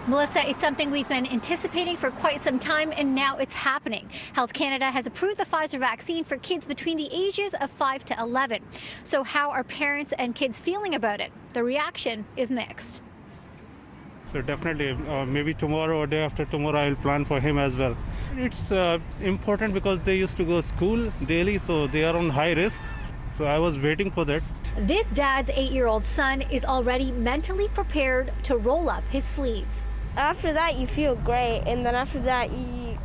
Melissa, it's something we've been anticipating for quite some time, and now it's happening. Health Canada has approved the Pfizer vaccine for kids between the ages of 5 to 11. So how are parents and kids feeling about it? The reaction is mixed. So definitely, maybe tomorrow or day after tomorrow, I'll plan for him as well. It's important because they used to go to school daily, so they are on high risk. So I was waiting for that. This dad's 8-year-old son is already mentally prepared to roll up his sleeve. After that, you feel great, and then after that, you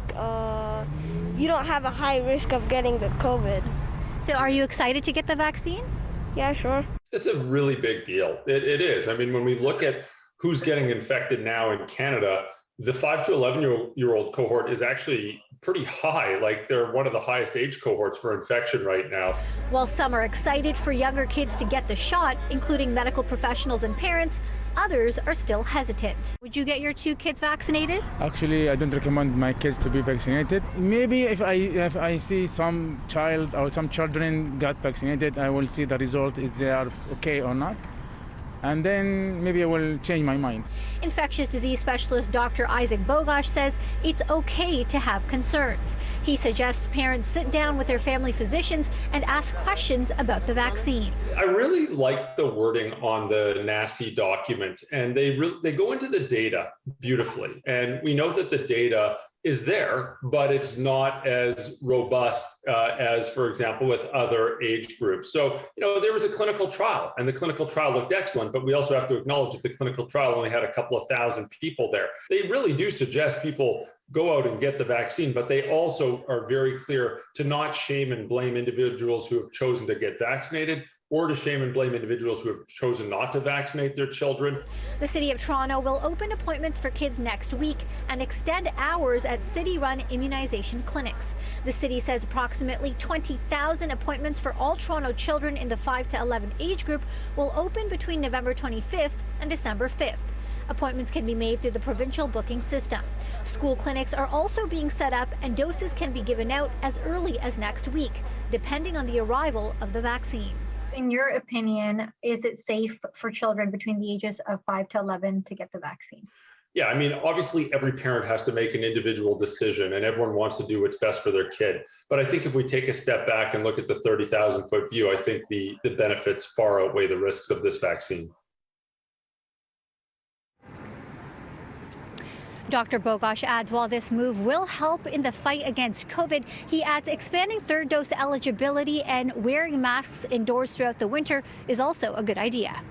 don't have a high risk of getting the COVID. So are you excited to get the vaccine? Yeah, sure. It's a really big deal. It is. I mean, when we look at who's getting infected now in Canada, the 5 to 11-year-old cohort is actually pretty high. Like, they're one of the highest age cohorts for infection right now. While some are excited for younger kids to get the shot, including medical professionals and parents, others are still hesitant. Would you get your 2 kids vaccinated? Actually, I don't recommend my kids to be vaccinated. Maybe if I see some child or some children got vaccinated, I will see the result if they are okay or not. And then maybe I will change my mind. Infectious disease specialist Dr. Isaac Bogosh says it's okay to have concerns. He suggests parents sit down with their family physicians and ask questions about the vaccine. I really like the wording on the NACI document, and they go into the data beautifully. And we know that the data is there, but it's not as robust as, for example, with other age groups. So, there was a clinical trial, and the clinical trial looked excellent, but we also have to acknowledge that the clinical trial only had a couple of thousand people there. They really do suggest people go out and get the vaccine, but they also are very clear to not shame and blame individuals who have chosen to get vaccinated, or to shame and blame individuals who have chosen not to vaccinate their children. The City of Toronto will open appointments for kids next week and extend hours at city-run immunization clinics. The city says approximately 20,000 appointments for all Toronto children in the 5 to 11 age group will open between November 25th and December 5th. Appointments can be made through the provincial booking system. School clinics are also being set up, and doses can be given out as early as next week, depending on the arrival of the vaccine. In your opinion, is it safe for children between the ages of 5 to 11 to get the vaccine? Yeah, I mean, obviously every parent has to make an individual decision, and everyone wants to do what's best for their kid. But I think if we take a step back and look at the 30,000-foot view, I think the benefits far outweigh the risks of this vaccine. Dr. Bogosh adds while this move will help in the fight against COVID, he adds expanding third dose eligibility and wearing masks indoors throughout the winter is also a good idea.